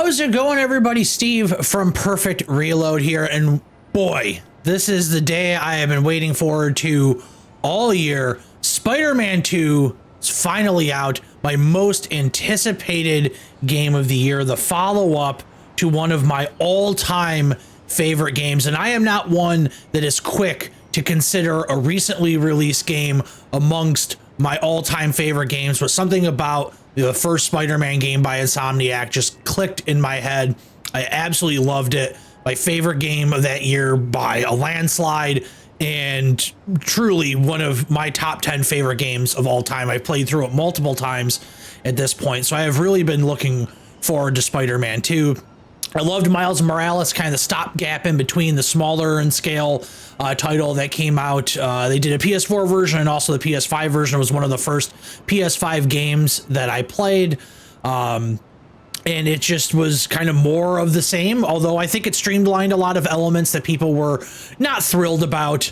How's it going, everybody? Steve from Perfect Reload here, and boy, this is the day I have been waiting forward to all year. Spider-Man 2 is finally out, my most anticipated game of the year, the follow-up to one of my all-time favorite games, and I am not one that is quick to consider a recently released game amongst my all-time favorite games, but something about the first Spider-Man game by Insomniac just clicked in my head. I absolutely loved it. My favorite game of that year by a landslide, and truly one of my top 10 favorite games of all time. I've played through it multiple times at this point, so I have really been looking forward to Spider-Man 2. I loved Miles Morales, kind of the stopgap in between the smaller in scale title that came out. They did a PS4 version and also the PS5 version. It was one of the first PS5 games that I played. And it just was kind of more of the same, although I think it streamlined a lot of elements that people were not thrilled about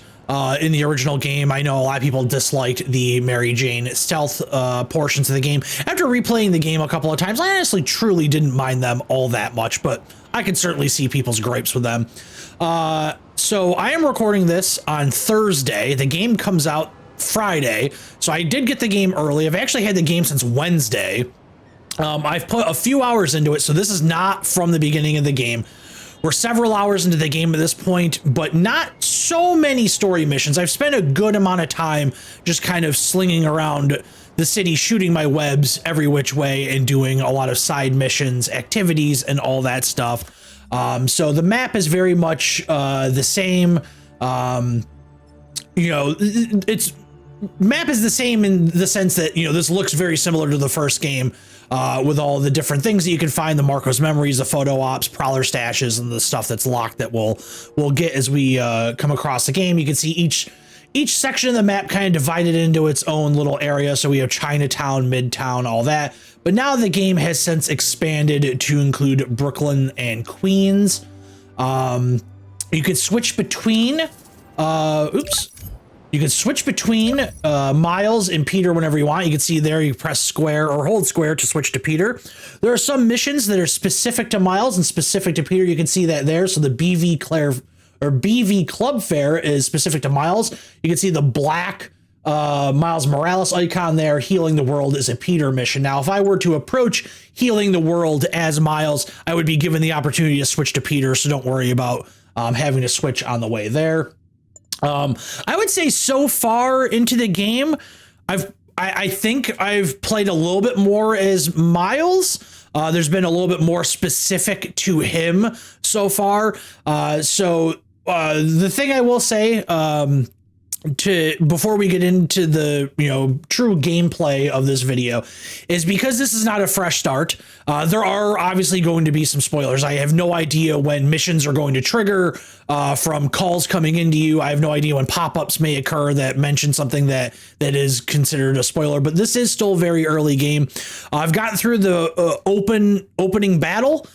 in the original game. I know a lot of people disliked the Mary Jane stealth portions of the game. After replaying the game a couple of times, I honestly truly didn't mind them all that much, but I could certainly see people's gripes with them. So I am recording this on Thursday. The game comes out Friday, so I did get the game early. I've actually had the game since Wednesday. I've put a few hours into it, so this is not from the beginning of the game. We're several hours into the game at this point, but not so many story missions. I've spent a good amount of time just kind of slinging around the city, shooting my webs every which way and doing a lot of side missions, activities, and all that stuff. So the map is very much the same. It's map is the same in the sense that, this looks very similar to the first game. With all the different things that you can find, the Marco's memories, the photo ops, prowler stashes, and the stuff that's locked that we'll get as we come across the game. You can see each section of the map kind of divided into its own little area. So we have Chinatown, Midtown, all that. But now the game has since expanded to include Brooklyn and Queens. You could switch between You can switch between Miles and Peter whenever you want. You can see there, you press square or hold square to switch to Peter. There are some missions that are specific to Miles and specific to Peter. You can see that there. So the BV Club Fair is specific to Miles. You can see the black Miles Morales icon there. Healing the World is a Peter mission. Now, if I were to approach Healing the World as Miles, I would be given the opportunity to switch to Peter. So don't worry about having to switch on the way there. I would say so far into the game, I think I've played a little bit more as Miles. There's been a little bit more specific to him so far. The thing I will say, before we get into the true gameplay of this video, is because this is not a fresh start, there are obviously going to be some spoilers. I have no idea when missions are going to trigger from calls coming into you. I have no idea when pop-ups may occur that mention something that is considered a spoiler, but this is still a very early game. I've gotten through the opening battle,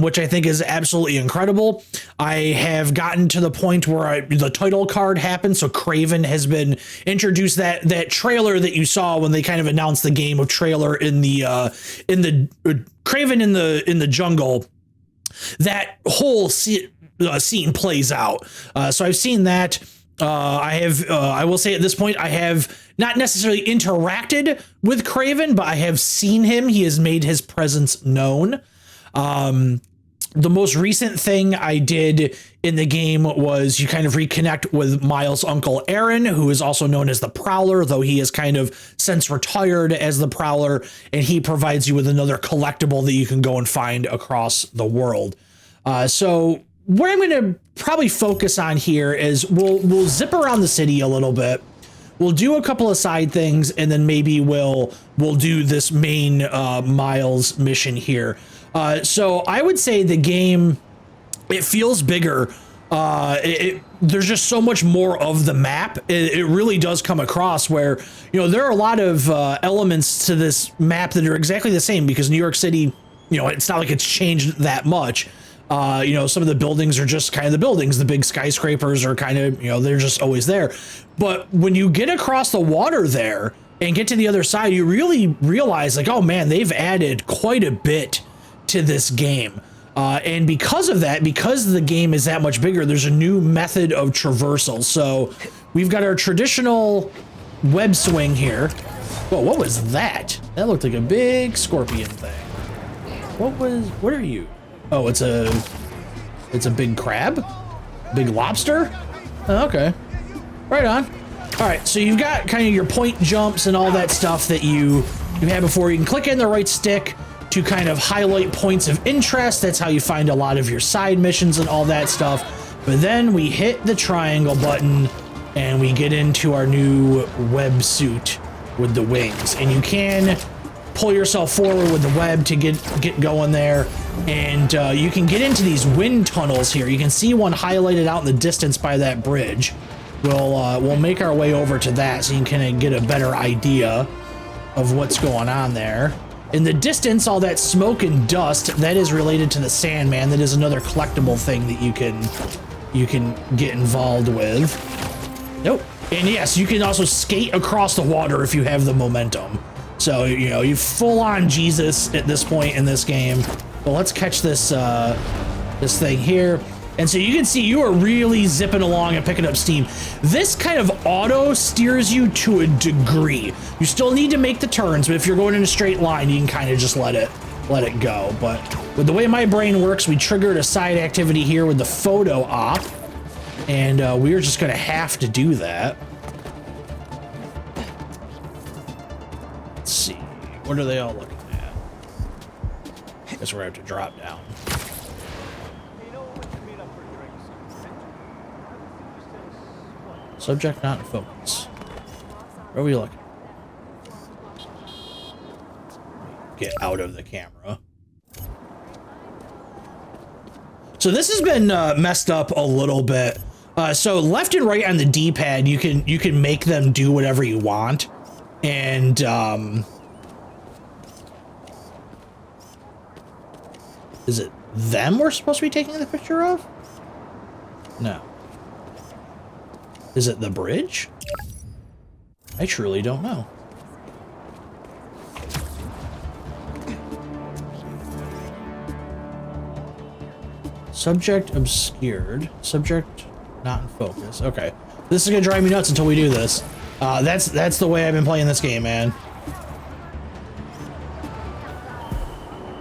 which I think is absolutely incredible. I have gotten to the point where the title card happened. So Kraven has been introduced. That trailer that you saw when they kind of announced the game of trailer in the Kraven in the jungle, that whole scene plays out. So I've seen that. I will say at this point, I have not necessarily interacted with Kraven, but I have seen him. He has made his presence known. The most recent thing I did in the game was you kind of reconnect with Miles' uncle Aaron, who is also known as the Prowler, though he is kind of since retired as the Prowler, and he provides you with another collectible that you can go and find across the world. So what I'm going to probably focus on here is we'll zip around the city a little bit. We'll do a couple of side things, and then maybe we'll do this main Miles mission here. So I would say the game, it feels bigger. There's just so much more of the map. It really does come across where, there are a lot of elements to this map that are exactly the same, because New York City, it's not like it's changed that much. Some of the buildings are just kind of the buildings. The big skyscrapers are kind of, they're just always there. But when you get across the water there and get to the other side, you really realize, like, oh man, they've added quite a bit to this game. And because of that, because the game is that much bigger, there's a new method of traversal. So we've got our traditional web swing here. Whoa, what was that? That looked like a big scorpion thing. What are you? Oh, it's a big crab? Big lobster? Oh, okay. Right on. All right, so you've got kind of your point jumps and all that stuff that you had before. You can click in the right stick to kind of highlight points of interest. That's how you find a lot of your side missions and all that stuff. But then we hit the triangle button and we get into our new web suit with the wings. And you can pull yourself forward with the web to get going there. And you can get into these wind tunnels here. You can see one highlighted out in the distance by that bridge. We'll make our way over to that so you can kind of get a better idea of what's going on there. In the distance, all that smoke and dust, that is related to the Sandman. That is another collectible thing that you can get involved with. Nope. And yes, you can also skate across the water if you have the momentum. So, you know, you full on Jesus at this point in this game. Well, let's catch this this thing here. And so you can see you are really zipping along and picking up steam. This kind of auto steers you to a degree. You still need to make the turns, but if you're going in a straight line, you can kind of just let it go. But with the way my brain works, we triggered a side activity here with the photo op, and we're just gonna have to do that. Let's see, what are they all looking at? Guess we're gonna have to drop down. Subject not in focus. Where are we looking? Get out of the camera. So this has been messed up a little bit. So left and right on the D-pad, you can make them do whatever you want, and is it them we're supposed to be taking the picture of? No. Is it the bridge? I truly don't know. Subject obscured. Subject not in focus. Okay. This is gonna drive me nuts until we do this. That's the way I've been playing this game, man.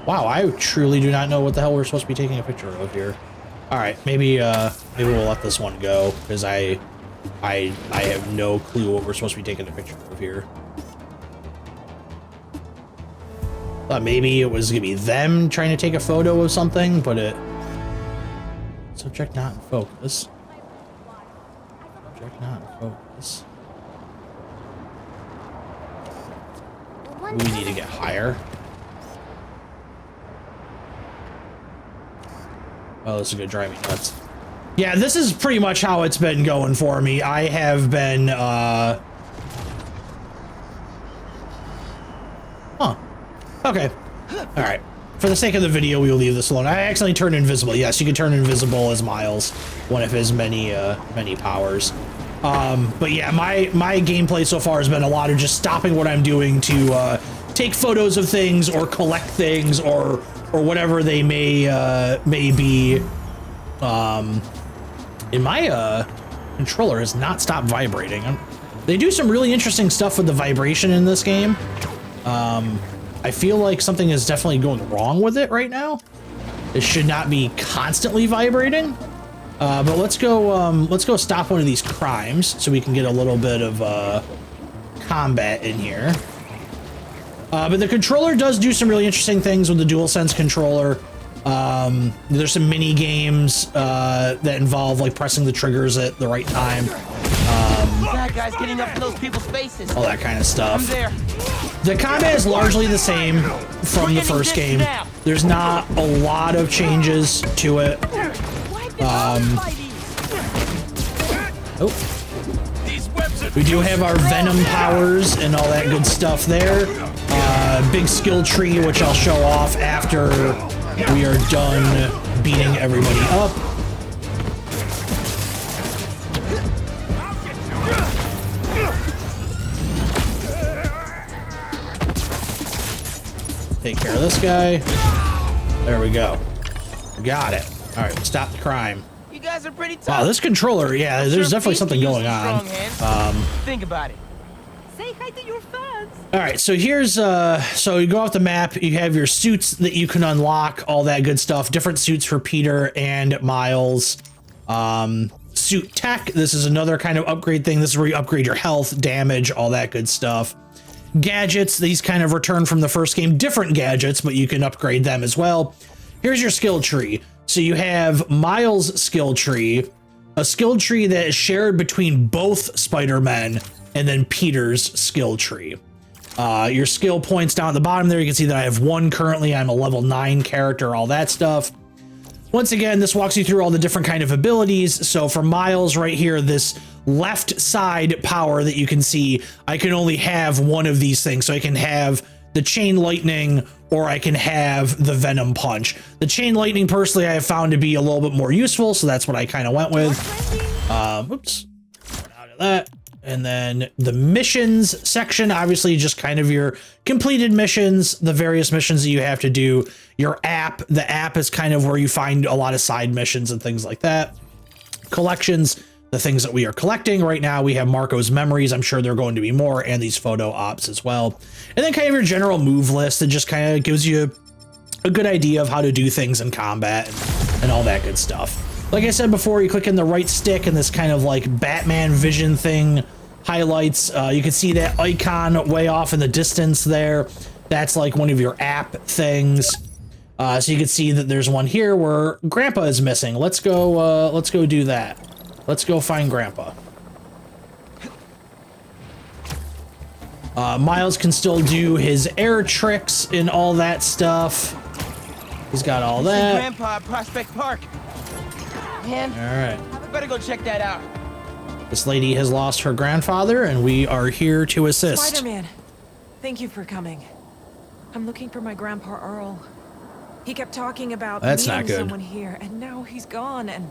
Wow, I truly do not know what the hell we're supposed to be taking a picture of here. All right, maybe we'll let this one go because I have no clue what we're supposed to be taking a picture of here. Thought maybe it was gonna be them trying to take a photo of something, but it... Subject not in focus. Subject not in focus. We need to get higher. Oh, this is gonna drive me nuts. Yeah, this is pretty much how it's been going for me. I have been, Huh. Okay. Alright. For the sake of the video, we will leave this alone. I accidentally turned invisible. Yes, you can turn invisible as Miles, one of his many powers. But yeah, my gameplay so far has been a lot of just stopping what I'm doing to, take photos of things or collect things or whatever they may be. And my controller has not stopped vibrating. They do some really interesting stuff with the vibration in this game. I feel like something is definitely going wrong with it right now. It should not be constantly vibrating. But let's go stop one of these crimes so we can get a little bit of combat in here. But the controller does do some really interesting things with the DualSense controller. There's some mini games that involve like pressing the triggers at the right time. That guy's getting up in those people's faces. All that kind of stuff. I'm there. The combat is largely the same from the first game. There's not a lot of changes to it. We do have our Venom powers and all that good stuff there. Big skill tree, which I'll show off after we are done beating everybody up. Take care of this guy. There we go. Got it. All right, stop the crime. You guys are pretty tough. Wow, this controller, yeah, there's definitely something going on. Think about it. Say hi to your fans. All right, so here's so you go off the map, you have your suits that you can unlock, all that good stuff. Different suits for Peter and Miles. Suit tech, this is another kind of upgrade thing. This is where you upgrade your health, damage, all that good stuff. Gadgets, these kind of return from the first game. Different gadgets, but you can upgrade them as well. Here's your skill tree. So you have Miles' skill tree, a skill tree that is shared between both Spider-Men, and then Peter's skill tree. Your skill points down at the bottom there, you can see that I have 1 currently. I'm a level 9 character, all that stuff. Once again, this walks you through all the different kind of abilities. So for Miles right here, this left side power that you can see, I can only have one of these things. So I can have the chain lightning, or I can have the venom punch. The chain lightning, personally, I have found to be a little bit more useful, so that's what I kind of went with. Oops, out of that. And then the missions section, obviously just kind of your completed missions, the various missions that you have to do. Your app, the app is kind of where you find a lot of side missions and things like that. Collections, the things that we are collecting right now. We have Marco's memories. I'm sure there are going to be more, and these photo ops as well. And then kind of your general move list that just kind of gives you a good idea of how to do things in combat and all that good stuff. Like I said before, you click in the right stick and this kind of like Batman vision thing highlights. You can see that icon way off in the distance there. That's like one of your app things. So you can see that there's one here where Grandpa is missing. Let's go do that. Let's go find Grandpa. Miles can still do his air tricks and all that stuff. He's got all that. Grandpa at Prospect Park. Man, all right. I better go check that out. This lady has lost her grandfather, and we are here to assist. Spider-Man, thank you for coming. I'm looking for my grandpa Earl. He kept talking about meeting someone here, and now he's gone. And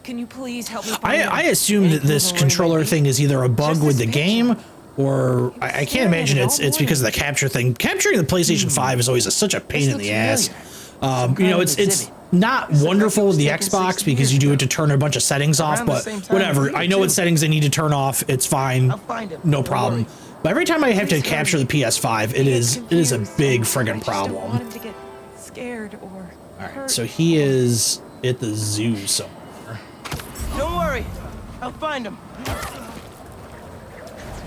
can you please help me find him? I assume that this controller thing is either a bug with the game, or I can't imagine it's because of the capture thing. Capturing the PlayStation 5 is always such a pain in the ass. You know, it's not wonderful with the Xbox because you do it to turn a bunch of settings off, but whatever. I know what settings I need to turn off. It's fine, no problem. But every time I have to capture the PS5, it is a big friggin' problem. All right, so he is at the zoo somewhere. Don't worry, I'll find him.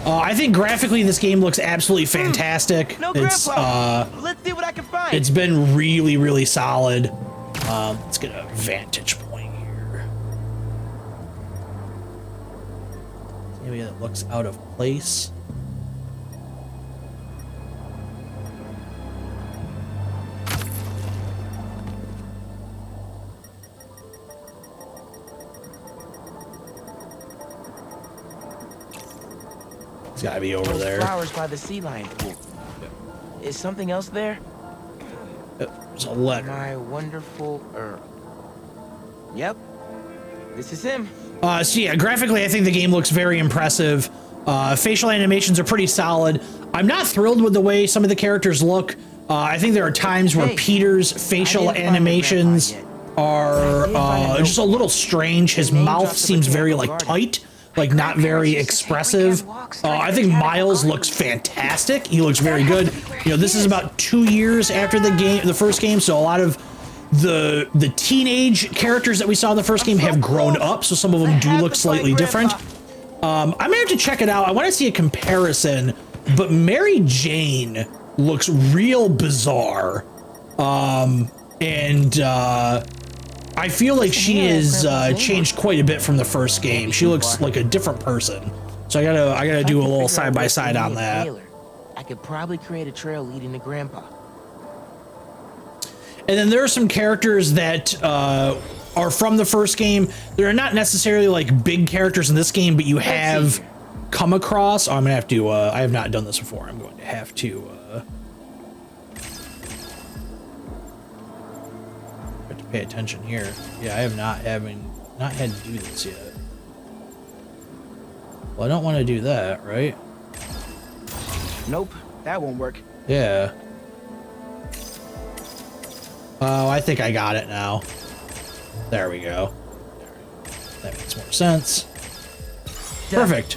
I think graphically this game looks absolutely fantastic. No, it's let's see what I can find. It's been really solid. Let's get a vantage point here. Maybe that looks out of place. It's gotta be over there. Flowers by the sea lion pool. Is something else there? There's a letter. My wonderful Earl. Yep, this is him. So yeah, graphically, I think the game looks very impressive. Facial animations are pretty solid. I'm not thrilled with the way some of the characters look. I think there are times where Peter's facial animations are just a little strange. His mouth seems very like tight, like not very expressive. I think Miles looks fantastic. He looks very good. You know, this is about 2 years after the first game, so a lot of the teenage characters that we saw in the first game have grown up, so some of them do look slightly different. I'm gonna have to check it out. I want to see a comparison, but Mary Jane looks real bizarre, and I feel like she is changed quite a bit from the first game. She looks like a different person, so I gotta do a little side by side on that. I could probably create a trail leading to Grandpa. And then there are some characters that are from the first game. They're not necessarily like big characters in this game, but you have come across. Oh, I'm gonna have to. I have not done this before. I'm going to have to. Have to pay attention here. Yeah, I have not had to do this yet. Well, I don't want to do that, right? Nope, that won't work. Yeah. Oh, I think I got it now. There we go. That makes more sense. Perfect.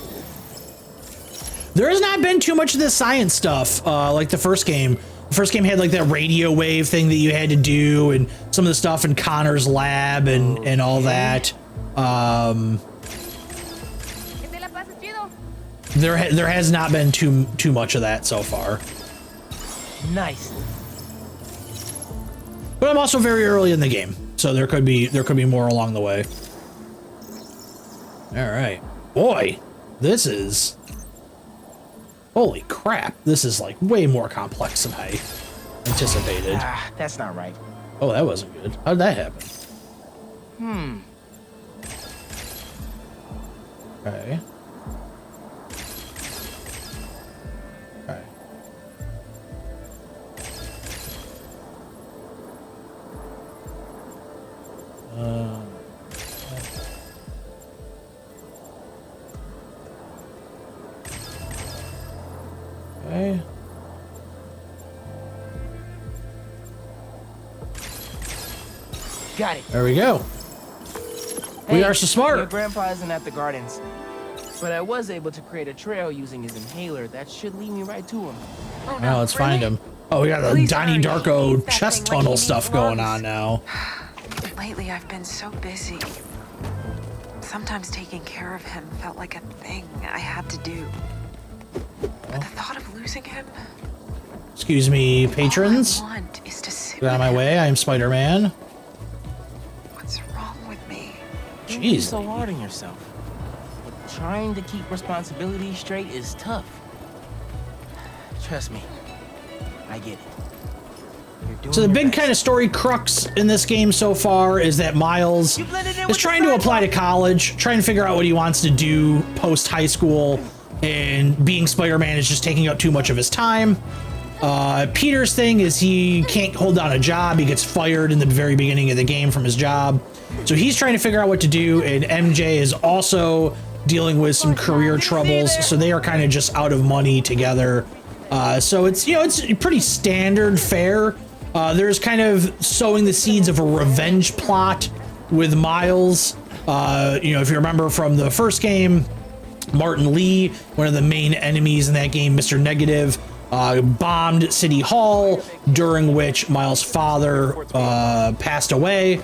There has not been too much of this science stuff, like the first game. The first game had like that radio wave thing that you had to do, and some of the stuff in Connor's lab and all that. There has not been too much of that so far. Nice. But I'm also very early in the game, so there could be more along the way. All right, boy, this is. Holy crap, this is like way more complex than I anticipated. That's not right. Oh, that wasn't good. How did that happen? Okay. Okay. Okay. Got it. There we go. Hey, We are so smart. Your grandpa isn't at the gardens, but I was able to create a trail using his inhaler that should lead me right to him. Oh, Now let's find him. Oh, we got the Please Donnie hurry. Darko That chest thing like tunnel he stuff needs going lungs. on now. Lately, I've been so busy. Sometimes taking care of him felt like a thing I had to do. But the thought of losing him, Excuse me, patrons. all I want is to sit Get out of with my him. way. I am Spider-Man. What's wrong with me? Don't be Jeez. so hard on yourself. Trying to keep responsibilities straight is tough. Trust me, I get it. You're doing So the your big best. kind of story crux in this game so far is that Miles You blended in is with trying the to apply to sidewalk. college, trying to figure out what he wants to do post high school, and being Spider-Man is just taking up too much of his time. Peter's thing is he can't hold down a job. He gets fired in the very beginning of the game from his job. So he's trying to figure out what to do, and MJ is also dealing with some career troubles, so they are kind of just out of money together. So it's, you know, it's pretty standard fare. There's kind of sowing the seeds of a revenge plot with Miles. You know, if you remember from the first game, Martin Lee, one of the main enemies in that game, Mr. Negative, bombed City Hall, during which Miles' father passed away.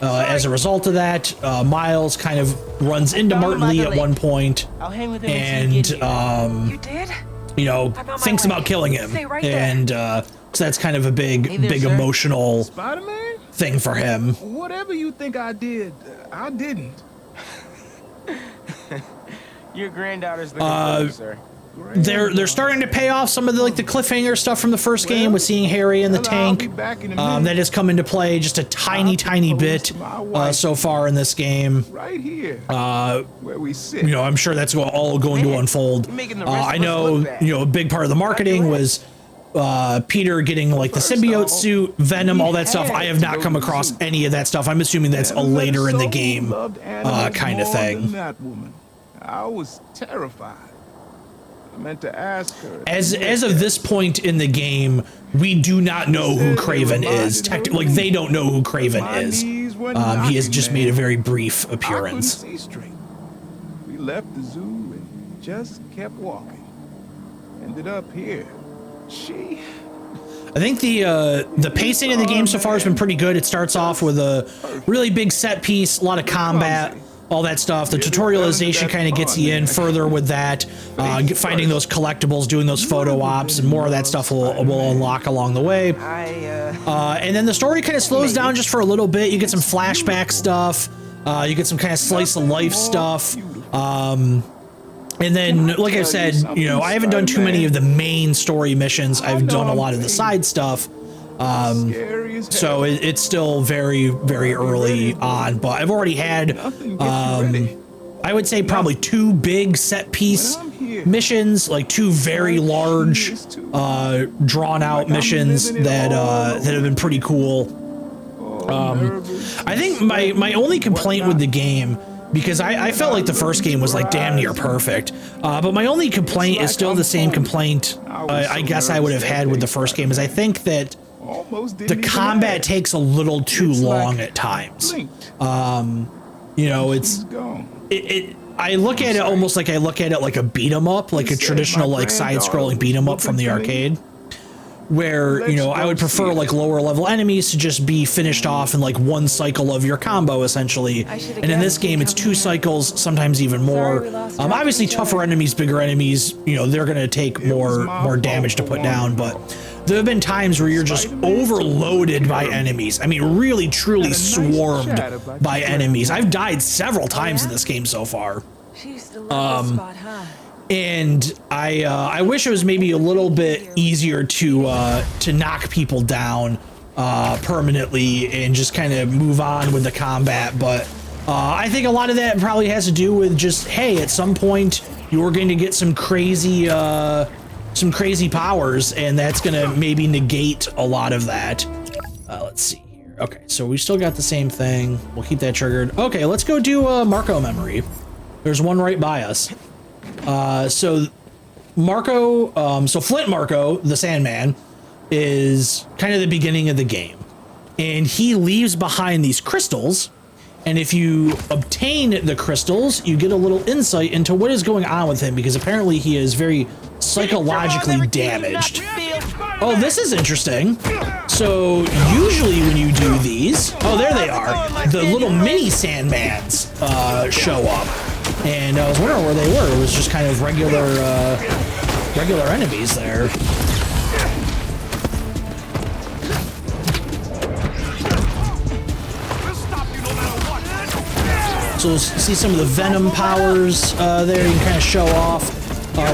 As a result of that, Miles kind of runs into Martin Lee at one point, I'll hang with him until you get and here. You did? you know, I'm on my thinks way. about killing him, Stay right there. and so that's kind of a big, Hey there, big sir. emotional Spider-Man? thing for him. Whatever you think I did, I didn't. Your granddaughter's looking for you, sir. They're starting to pay off some of the like the cliffhanger stuff from the first game with seeing Harry in the Well, I'll be tank. back in a minute. That has come into play just a tiny, I'll tiny propose bit to my wife. so far in this game. Right here, where we sit. You know, I'm sure that's all going to Man, unfold. you're making the rest of I us know, look bad. you know, a big part of the marketing was Peter getting like the First symbiote off, suit, Venom, all that stuff. had I have not to come go to across zoo. any of that stuff. I'm assuming that's a Never met later in the soul game who loved animals kind of more thing. than that woman. I was terrified. I meant to ask her. As of this point in the game, we do not know who Craven is. Like they don't know who Craven My is. knees were He has knocking, just man. made a very brief I couldn't appearance. see straight. We left the zoo and just kept walking. Ended up here. She. I think the pacing in the game so far has been pretty good. It starts off with a really big set piece, a lot of combat, all that stuff. The tutorialization kind of gets you in further with that, finding those collectibles, doing those photo ops, and more of that stuff will unlock along the way. And then the story kind of slows down just for a little bit. You get some flashback stuff. You get some kind of slice of life stuff. And then, like I said, you know, I haven't done too many of the main story missions. I've done a lot of the side stuff. Scary as hell. So it's still very, very early on, but I've already had, Nothing gets you ready. I would say probably 2 big set piece When I'm here, missions, like 2 very like large, she is too. drawn out Like I'm missions living it that all that have been pretty cool. nervous. I think my only complaint with the game, because I felt like the first game was like damn near perfect, but my only complaint is still the same complaint I guess I would have had with the first game, is I think that Almost the didn't even combat ask. takes a little too It's long like at times. blinked. You know, She's gone. I look at it almost like I look at it like a beat 'em up, like a traditional like side-scrolling beat 'em up from the arcade, where, you know, I would prefer like lower level enemies to just be finished off in like one cycle of your combo essentially. And in this game, it's 2 cycles, sometimes even more. Obviously, tougher enemies, bigger enemies, you know, they're gonna take more damage to put down, but there have been times where you're just overloaded by enemies. I mean, really, truly swarmed by enemies. I've died several times in this game so far. She used to love this spot, huh? And I wish it was maybe a little bit easier to knock people down permanently and just kind of move on with the combat. But I think a lot of that probably has to do with just, hey, at some point you're going to get some crazy powers, and that's going to maybe negate a lot of that. Let's see here. Okay, so we still got the same thing. We'll keep that triggered. Okay, let's go do Marco memory. There's one right by us. So Marco, so Flint Marco, the Sandman, is kind of the beginning of the game, and he leaves behind these crystals. And if you obtain the crystals, you get a little insight into what is going on with him, because apparently he is very psychologically damaged. Oh, this is interesting. So usually when you do these, oh, there they are. The little mini Sandmans show up. And I was wondering where they were. It was just kind of regular enemies there. So we'll see some of the venom powers there. You can kind of show off.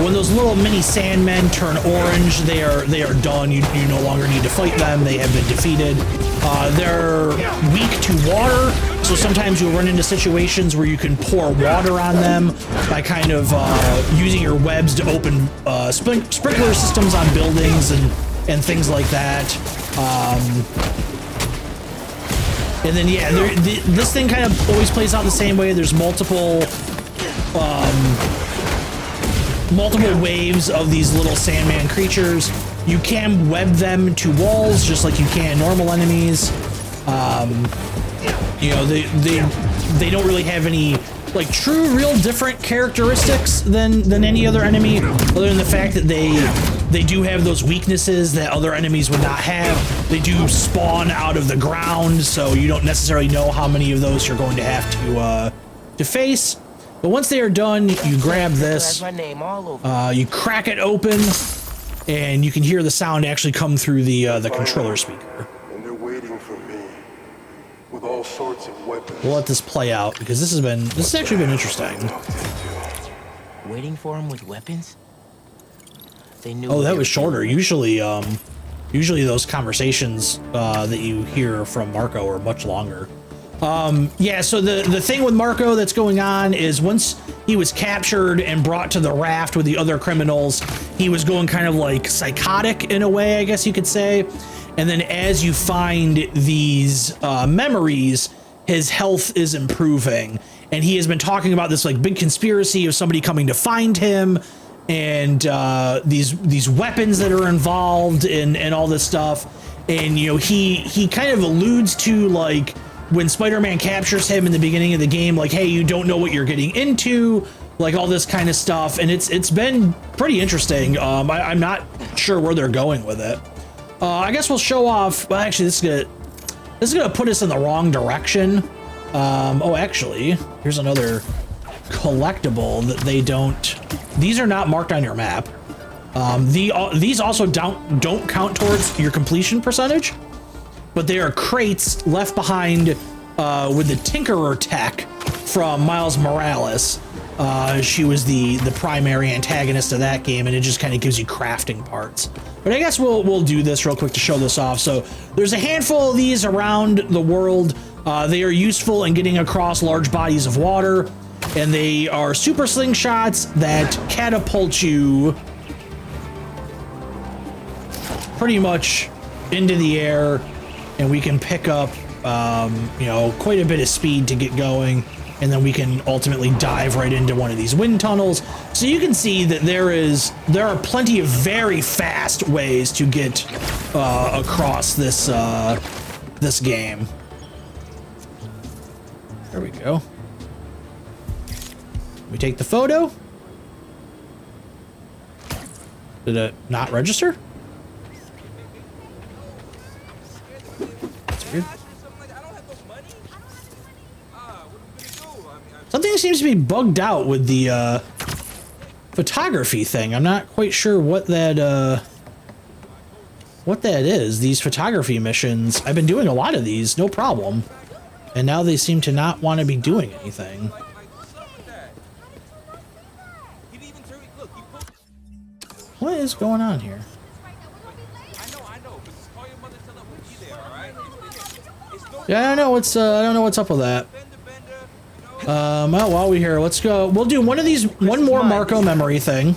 When those little mini Sandmen turn orange, they are done. You no longer need to fight them. They have been defeated. They're weak to water, so sometimes you'll run into situations where you can pour water on them by kind of using your webs to open sprinkler systems on buildings and things like that. And then, yeah, this thing kind of always plays out the same way. There's multiple waves of these little Sandman creatures. You can web them to walls just like you can normal enemies. You know, they don't really have any like true, real different characteristics than any other enemy, other than the fact that they do have those weaknesses that other enemies would not have. They do spawn out of the ground, so you don't necessarily know how many of those you're going to have to face. But once they are done, you grab this, you crack it open, and you can hear the sound actually come through the controller speaker. And they're waiting for me with all sorts of weapons. We'll let this play out because this has actually been interesting. Waiting for him with weapons? They knew. Oh, that was shorter. Usually those conversations that you hear from Marco are much longer. Yeah, so the thing with Marco that's going on is once he was captured and brought to the raft with the other criminals, he was going kind of like psychotic in a way, I guess you could say. And then as you find these memories, his health is improving. And he has been talking about this like big conspiracy of somebody coming to find him, and these weapons that are involved and all this stuff. And, you know, he kind of alludes to like, when Spider-Man captures him in the beginning of the game, like, hey, you don't know what you're getting into, like all this kind of stuff, and it's been pretty interesting. I'm not sure where they're going with it. I guess we'll show off. Well, actually, this is gonna put us in the wrong direction. Oh, actually, here's another collectible that they don't. These are not marked on your map. These also don't count towards your completion percentage. But they are crates left behind with the Tinkerer tech from Miles Morales. She was the primary antagonist of that game, and it just kind of gives you crafting parts. But I guess we'll do this real quick to show this off. So there's a handful of these around the world. They are useful in getting across large bodies of water, and they are super slingshots that catapult you pretty much into the air. And we can pick up, you know, quite a bit of speed to get going. and then we can ultimately dive right into one of these wind tunnels. So you can see that there are plenty of very fast ways to get across this this game. There we go. We take the photo. Did it not register? That's weird. Something seems to be bugged out with the photography thing. I'm not quite sure what that is. These photography missions, I've been doing a lot of these, no problem. And now they seem to not want to be doing anything. What is going on here? Yeah, I don't know what's up with that. Well, while we're here, let's go. We'll do one more Marco memory thing,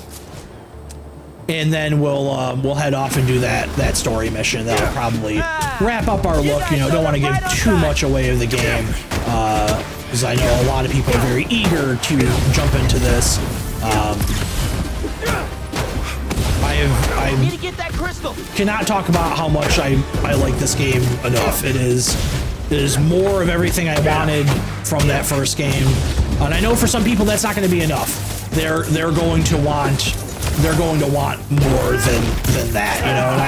and then we'll head off and do that story mission. That'll probably wrap up our look. You know, don't want to give too much away of the game, because I know a lot of people are very eager to jump into this. I need to get that crystal. Cannot talk about how much I like this game enough. It is more of everything I wanted from that first game, and I know for some people that's not going to be enough. They're going to want more than that, you know. And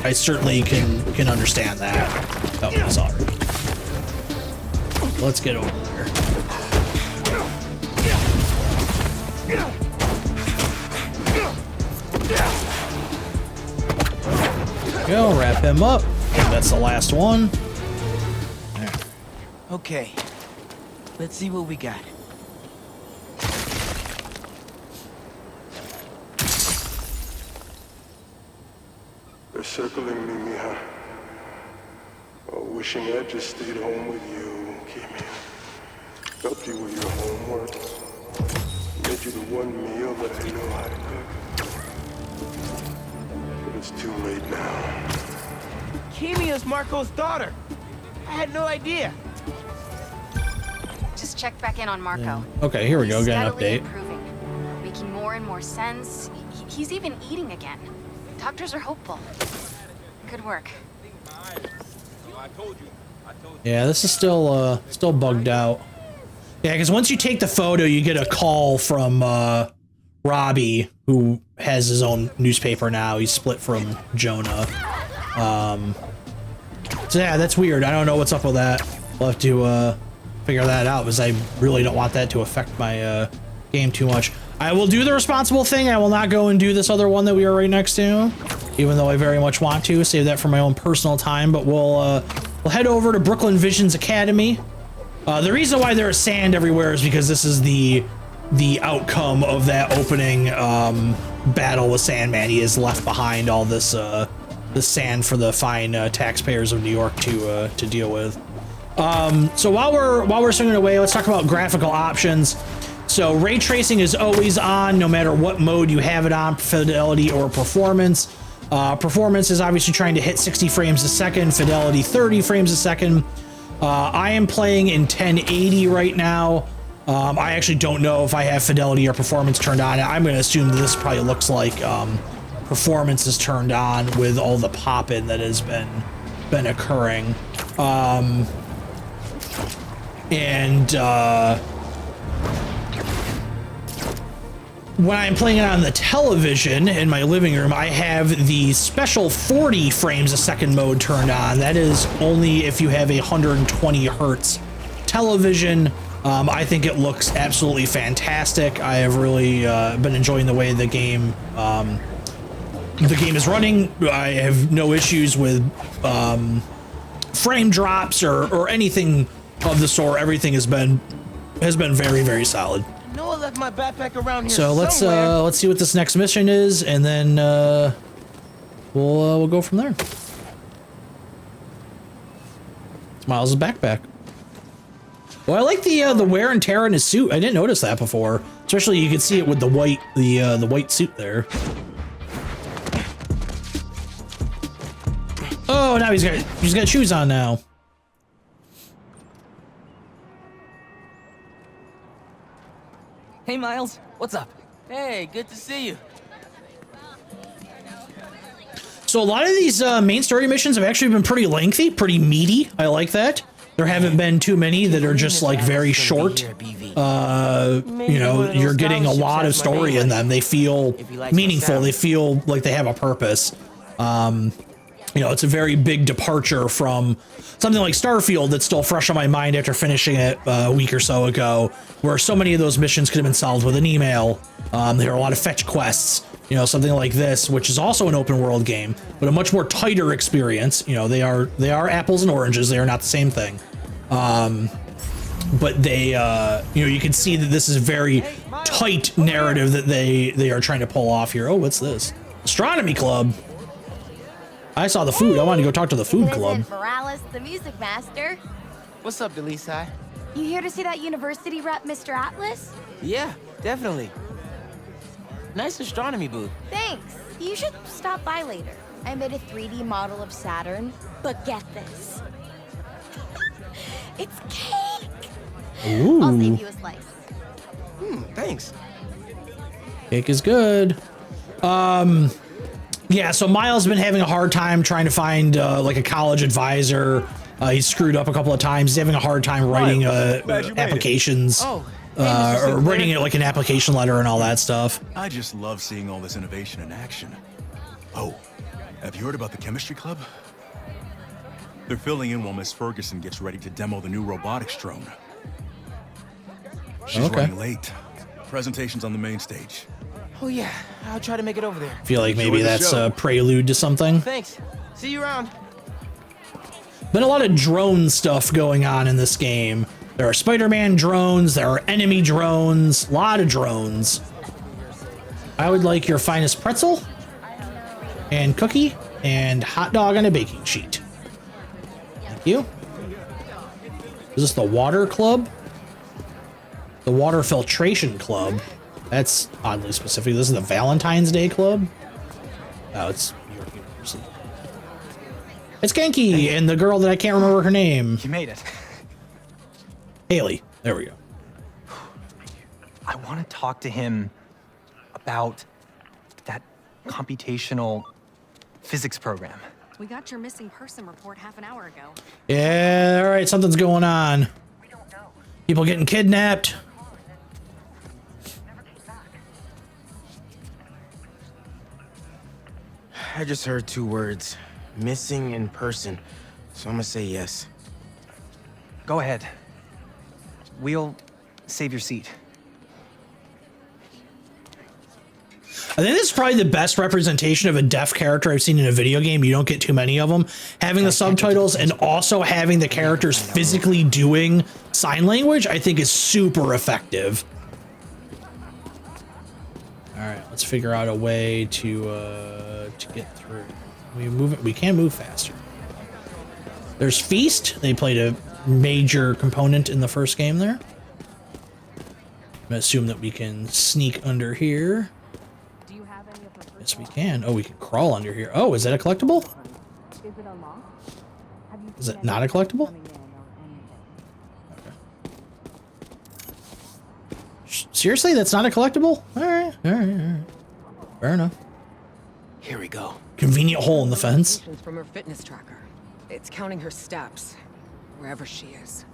I certainly can understand that. Oh, sorry. Let's get over there. Go wrap him up. That's the last one. There. Okay, let's see what we got. They're circling me, Mija. Oh, wishing I just stayed home with you, Kimi. Helped you with your homework. Made you the one meal that I know how to cook. But it's too late now. Kimia's Marco's daughter. I had no idea. Just checked back in on Marco. Yeah. Okay, here we go. Get an update. Improving, making more and more sense. He's even eating again. Doctors are hopeful. Good work. Yeah, this is still bugged out. Yeah, because once you take the photo, you get a call from Robbie, who has his own newspaper now. He's split from Jonah. So yeah, that's weird. I don't know what's up with that. We'll have to figure that out, because I really don't want that to affect my game too much. I will do the responsible thing. I will not go and do this other one that we are right next to, even though I very much want to. Save that for my own personal time, but we'll head over to Brooklyn Visions Academy. The reason why there is sand everywhere is because this is the outcome of that opening battle with Sandman. He has left behind all this sand for the fine taxpayers of New York to deal with. So while we're swinging away, let's talk about graphical options. So ray tracing is always on, no matter what mode you have it on, fidelity or performance. Performance is obviously trying to hit 60 frames a second, fidelity 30 frames a second. I am playing in 1080 right now. I actually don't know if I have fidelity or performance turned on. I'm going to assume that this probably looks like performance is turned on with all the pop-in that has been occurring. When I'm playing it on the television in my living room, I have the special 40 frames a second mode turned on. That is only if you have a 120 hertz television. I think it looks absolutely fantastic. I have really been enjoying the way the game is running. I have no issues with frame drops or anything of the sort. Everything has been very, very solid. I know I left my backpack around here. So let's see what this next mission is, and then we'll go from there. It's Miles' backpack. Well, I like the wear and tear in his suit. I didn't notice that before. Especially you can see it with the white suit there. Oh, now he's got shoes on now. Hey, Miles. What's up? Hey, good to see you. So a lot of these main story missions have actually been pretty lengthy, pretty meaty. I like that. There haven't been too many that are just like very short. You know, you're getting a lot of story in them. They feel meaningful. They feel like they have a purpose. You know, it's a very big departure from something like Starfield that's still fresh on my mind after finishing it a week or so ago, where so many of those missions could have been solved with an email. There are a lot of fetch quests, you know, something like this, which is also an open world game, but a much more tighter experience. You know, they are apples and oranges. They are not the same thing. But they, you know, you can see that this is a very tight narrative that they are trying to pull off here. Oh, what's this? Astronomy Club. I saw the food. I wanted to go talk to the food club. Vincent Morales, the music master. What's up, Delisai? You here to see that university rep, Mr. Atlas? Yeah, definitely. Nice astronomy booth. Thanks. You should stop by later. I made a 3D model of Saturn, but get this. It's cake! Ooh. I'll save you a slice. Thanks. Cake is good. Yeah, so Miles has been having a hard time trying to find like a college advisor. He's screwed up a couple of times. He's having a hard time writing applications or writing it like an application letter and all that stuff. I just love seeing all this innovation in action. Oh, have you heard about the chemistry club? They're filling in while Miss Ferguson gets ready to demo the new robotics drone. She's running late. Presentation's on the main stage. Oh yeah, I'll try to make it over there. I feel like maybe that's a prelude to something. Thanks. See you around. Been a lot of drone stuff going on in this game. There are Spider-Man drones, there are enemy drones, a lot of drones. I would like your finest pretzel and cookie and hot dog on a baking sheet. Thank you. Is this the water club? The water filtration club. That's oddly specific. This is the Valentine's Day Club. Oh, it's York University. It's Genki and the girl that I can't remember her name. You made it. Haley. There we go. I want to talk to him about that computational physics program. We got your missing person report half an hour ago. Yeah, all right, something's going on. People getting kidnapped. I just heard 2 words. Missing in person. So I'm gonna say yes. Go ahead. We'll save your seat. I think this is probably the best representation of a deaf character I've seen in a video game. You don't get too many of them. Having the subtitles and also having the characters physically doing sign language, I think is super effective. All right, let's figure out a way to get through. We can move faster. There's Feast. They played a major component in the first game there. I'm gonna assume that we can sneak under here. Yes, we can. Oh, we can crawl under here. Oh, is that a collectible? Is it not a collectible? Okay. Seriously, that's not a collectible? All right. Fair enough. Here we go. Convenient hole in the fence. From her fitness tracker. It's counting her steps, wherever she is.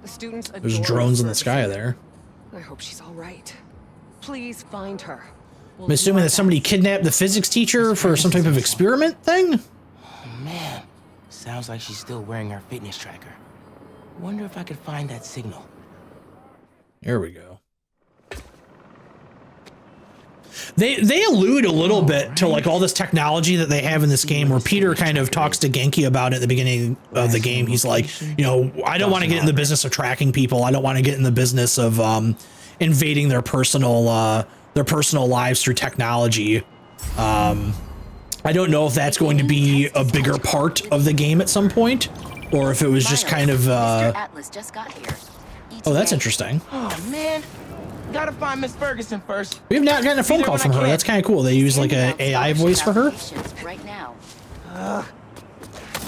The students adore There's drones in the sky there. I hope she's all right. Please find her. I'm assuming that somebody kidnapped the physics teacher for some type of experiment thing? Oh man, sounds like she's still wearing her fitness tracker. Wonder if I could find that signal. Here we go. They allude a little bit to like all this technology that they have in this game, where Peter kind of talks to Genki about it at the beginning of the game. He's like, you know, I don't want to get in the business of tracking people. I don't want to get in the business of invading their personal lives through technology. I don't know if that's going to be a bigger part of the game at some point, or if it was just kind of Mr. Atlas just got here. Oh, that's interesting. Oh man, gotta find Miss Ferguson first. We have not gotten a phone call from her. That's kind of cool. They use like a AI voice for her. Right now.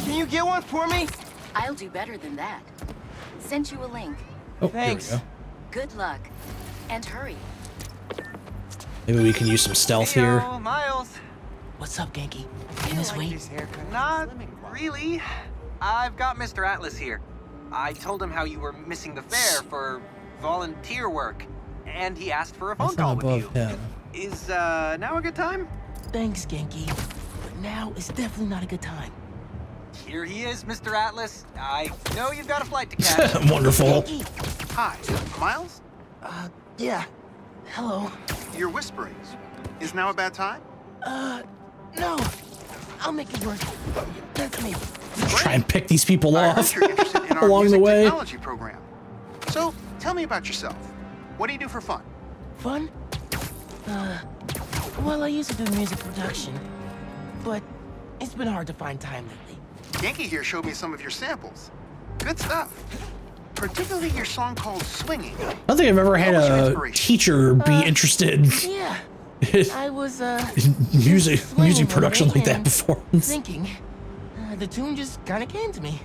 Can you get one for me? I'll do better than that. Sent you a link. Oh, thanks. Here we go. Good luck. And hurry. Maybe we can use some stealth here. Miles. What's up, Genki? Can this wait? Not really. I've got Mr. Atlas here. I told him how you were missing the fair for volunteer work, and he asked for a phone call with you. Him. Is now a good time? Thanks, Genki. But now is definitely not a good time. Here he is, Mr. Atlas. I know you've got a flight to catch. Wonderful. Hi, Miles? Yeah. Hello. You're whispering. Is now a bad time? No. I'll make it work. That's me. Try and pick these people I off heard you're interested in our along the music way. technology program. So, tell me about yourself. What do you do for fun? Fun? Well, I used to do music production, but it's been hard to find time lately. Yankee here showed me some of your samples. Good stuff. Particularly your song called Swinging. I don't think I've ever had a teacher be interested Yeah. I was, in music production like that before. Thinking. The tune just kind of came to me.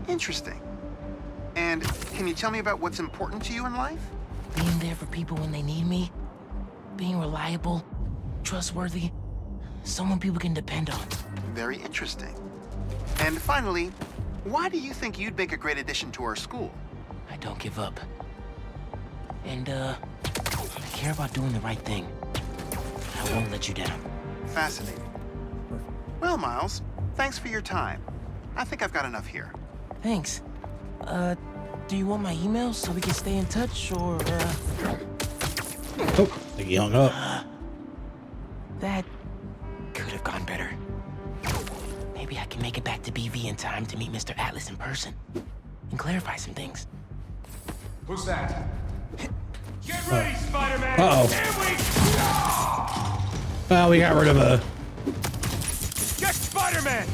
Interesting. And can you tell me about what's important to you in life? Being there for people when they need me. Being reliable, trustworthy, someone people can depend on. Very interesting. And finally, why do you think you'd make a great addition to our school? I don't give up. And, I care about doing the right thing. I won't let you down. Fascinating. Well, Miles, thanks for your time. I think I've got enough here. Thanks. Do you want my email so we can stay in touch, or, Oh, I think he hung up. That could have gone better. Maybe I can make it back to BV in time to meet Mr. Atlas in person and clarify some things. Who's that? Get ready, Spider-Man! Uh-oh. Well, we got rid of a... Get Spider-Man!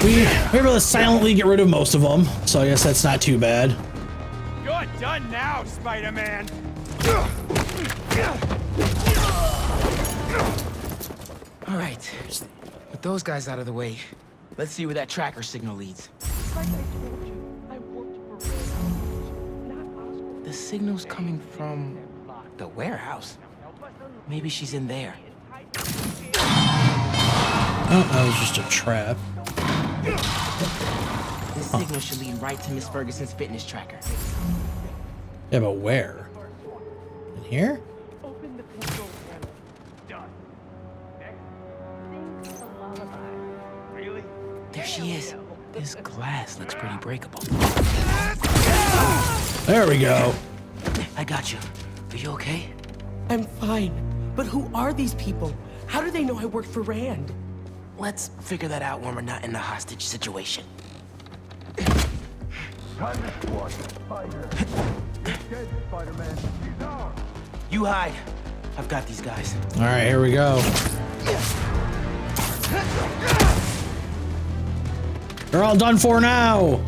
We were able to silently get rid of most of them, so I guess that's not too bad. You're done now, Spider-Man! All right, with those guys out of the way, let's see where that tracker signal leads. The signal's coming from the warehouse. Maybe she's in there. Oh, that was just a trap. This signal should lead right to Miss Ferguson's fitness tracker. Yeah, but where? In here? There she is. This glass looks pretty breakable. There we go. I got you. Are you okay? I'm fine. But who are these people? How do they know I worked for Rand? Let's figure that out when we're not in the hostage situation. You hide. I've got these guys. All right, here we go. They're all done for now.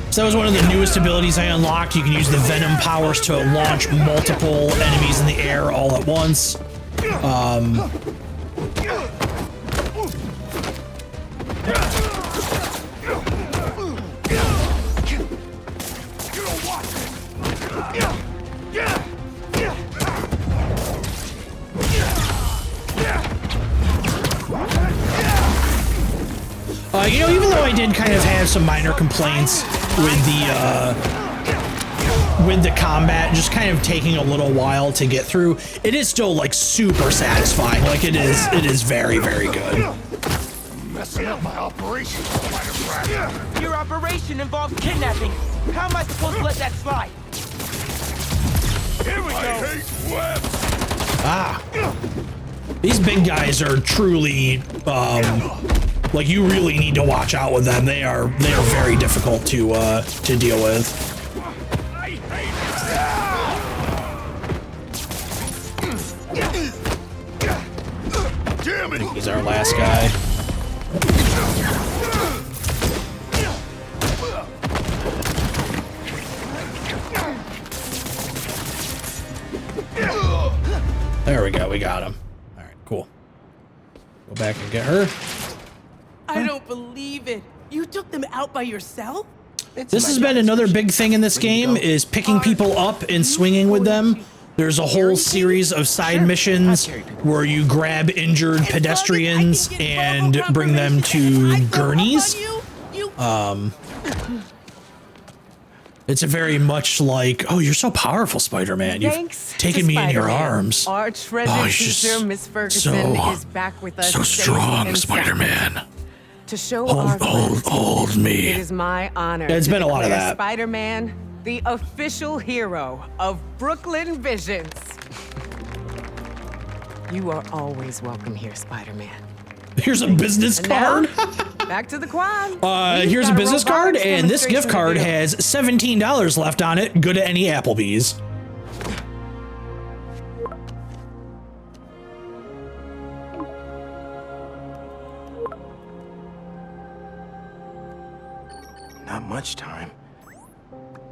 So that was one of the newest abilities I unlocked. You can use the Venom powers to launch multiple enemies in the air all at once. You know, even though I did kind of have some minor complaints with the combat, just kind of taking a little while to get through, it is still like super satisfying. Like it is very, very good. Messing up my operation, Your operation involves kidnapping. How am I supposed to let that slide? Here we go. Ah, these big guys are truly like you really need to watch out with them. They are very difficult to deal with. I think he's our last guy. There we go, we got him. All right, cool. Go back and get her. I don't believe it. You took them out by yourself? This has been another big thing in this game, is picking people up and swinging with them. There's a whole series of side missions where you grab injured pedestrians and bring them to gurneys. It's a very much like, oh, you're so powerful, Spider-Man. You've taken me in your arms. Our treasured teacher, Miss Ferguson, is back with us. So strong, Spider-Man. To show our hold me. It is my honor. Yeah, it's been a lot of that. Spider-Man, the official hero of Brooklyn Visions. You are always welcome here, Spider-Man. Here's a business card. Back to the quad. Here's a business card, and this gift card has $17 left on it. Good at any Applebee's. Not much time.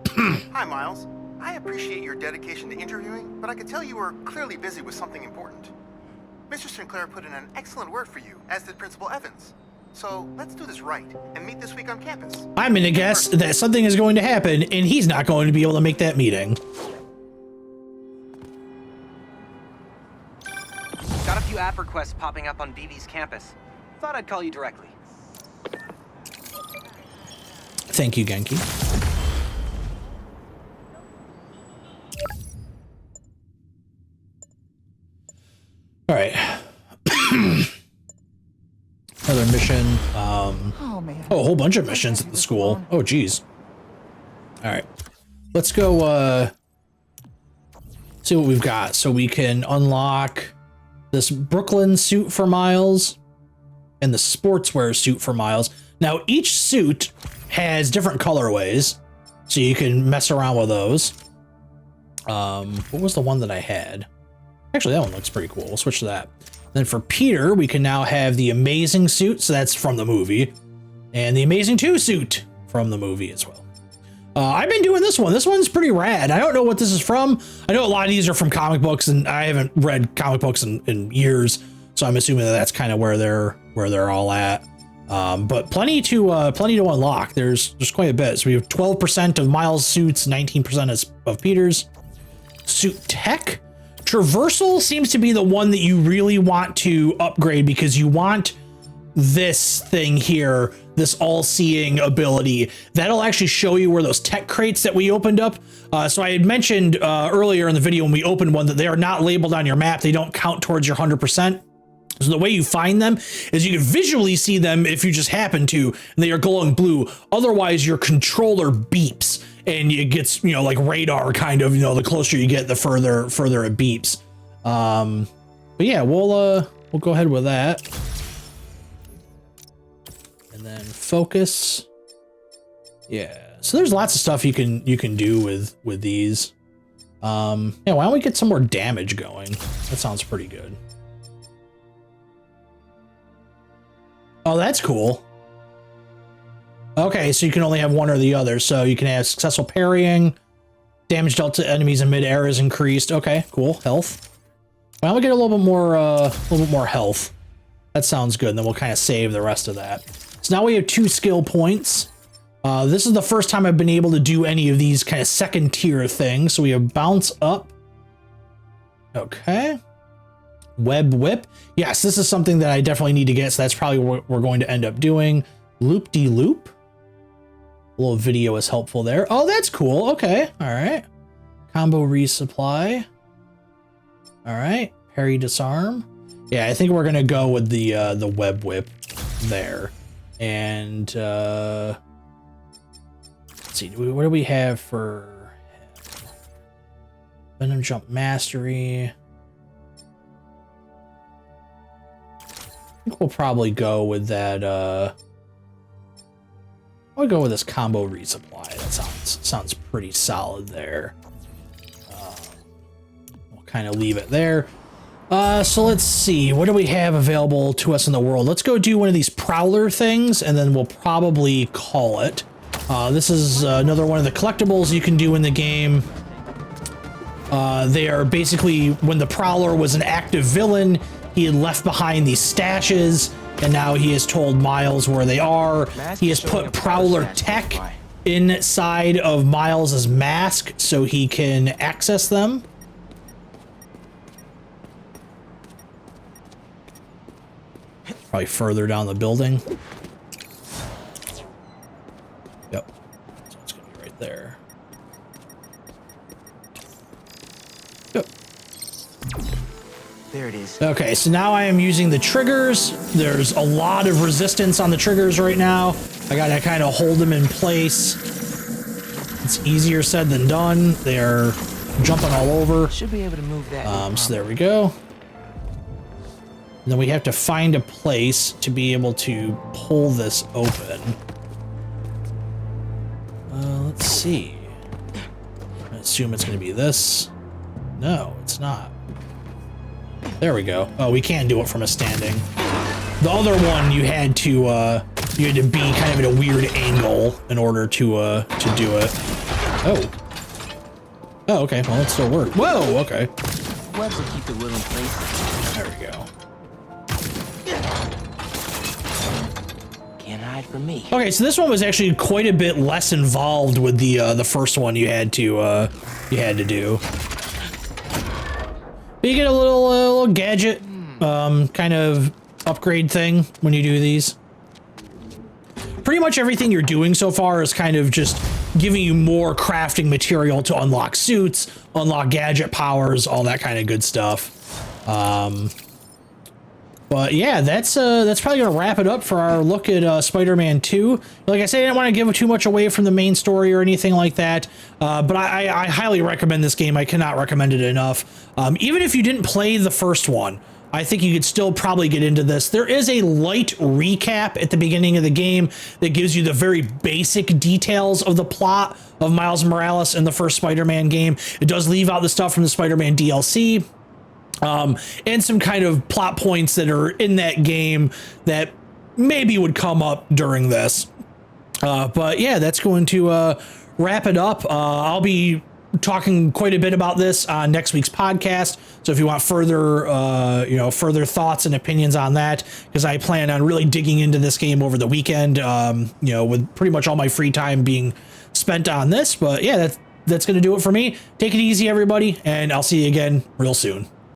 Hi, Miles. I appreciate your dedication to interviewing, but I could tell you were clearly busy with something important. Mr. Sinclair put in an excellent word for you, as did Principal Evans. So let's do this right and meet this week on campus. I'm gonna guess that something is going to happen, and he's not going to be able to make that meeting. Got a few app requests popping up on BV's campus. Thought I'd call you directly. Thank you, Genki. All right. Another mission. Oh, man. Oh, a whole bunch of missions at the school. Oh, geez. All right. Let's go see what we've got. So we can unlock this Brooklyn suit for Miles and the sportswear suit for Miles. Now, each suit has different colorways, so you can mess around with those. What was the one that I had? Actually, that one looks pretty cool. We'll switch to that. Then for Peter, we can now have the Amazing suit, so that's from the movie, and the Amazing 2 suit from the movie as well. I've been doing this one. This one's pretty rad. I don't know what this is from. I know a lot of these are from comic books, and I haven't read comic books in years, so I'm assuming that that's kind of where they're all at. But plenty to unlock. There's quite a bit. So we have 12% of Miles' suits, 19% of Peter's. Suit tech. Traversal seems to be the one that you really want to upgrade, because you want this thing here, this all-seeing ability. That'll actually show you where those tech crates that we opened up. So I had mentioned earlier in the video when we opened one that they are not labeled on your map. They don't count towards your 100%. So the way you find them is you can visually see them if you just happen to, and they are glowing blue. Otherwise, your controller beeps, and it gets, you know, like radar kind of, you know, the closer you get, the further it beeps. But yeah, we'll go ahead with that. And then focus. Yeah. So there's lots of stuff you can do with these. Yeah, why don't we get some more damage going? That sounds pretty good. Oh, that's cool. Okay, so you can only have one or the other. So you can have successful parrying, damage dealt to enemies in midair is increased. Okay, cool. Health. Well, we get a little bit more health. That sounds good. And then we'll kind of save the rest of that. So now we have 2 skill points. This is the first time I've been able to do any of these kind of second tier things. So we have bounce up. Okay. Web whip. Yes, this is something that I definitely need to get. So that's probably what we're going to end up doing. Loop-de-loop. A little video is helpful there. Oh, that's cool. Okay. All right. Combo resupply. All right. Parry disarm. Yeah, I think we're going to go with the web whip there. And let's see. What do we have for Venom Jump Mastery? I think we'll probably go with that. I'll go with this combo resupply. That sounds pretty solid there. We'll kind of leave it there. So let's see. What do we have available to us in the world? Let's go do one of these Prowler things, and then we'll probably call it. This is another one of the collectibles you can do in the game. They are basically, when the Prowler was an active villain, he had left behind these stashes, and now he has told Miles where they are. He has put Prowler tech inside of Miles's mask so he can access them. Probably further down the building. Yep. So it's gonna be right there. Yep. There it is. Okay, so now I am using the triggers. There's a lot of resistance on the triggers right now. I gotta kind of hold them in place. It's easier said than done. They're jumping all over. Should be able to move that. So there we go. And then we have to find a place to be able to pull this open. Let's see. I assume it's going to be this. No, it's not. There we go. Oh, we can't do it from a standing. The other one you had to be kind of at a weird angle in order to do it. Oh. Oh, okay. Well, it still worked. Whoa. Okay. Webs will keep the wheel in place. There we go. Can't hide from me. Okay, so this one was actually quite a bit less involved with the first one you had to do. But you get a little gadget kind of upgrade thing when you do these. Pretty much everything you're doing so far is kind of just giving you more crafting material to unlock suits, unlock gadget powers, all that kind of good stuff. But yeah, that's probably gonna wrap it up for our look at Spider-Man 2. Like I said, I didn't want to give too much away from the main story or anything like that. But I highly recommend this game. I cannot recommend it enough. Even if you didn't play the first one, I think you could still probably get into this. There is a light recap at the beginning of the game that gives you the very basic details of the plot of Miles Morales in the first Spider-Man game. It does leave out the stuff from the Spider-Man DLC. And some kind of plot points that are in that game that maybe would come up during this. But yeah, that's going to wrap it up. I'll be talking quite a bit about this on next week's podcast. So if you want further, further thoughts and opinions on that, because I plan on really digging into this game over the weekend, with pretty much all my free time being spent on this. But yeah, that's going to do it for me. Take it easy, everybody, and I'll see you again real soon.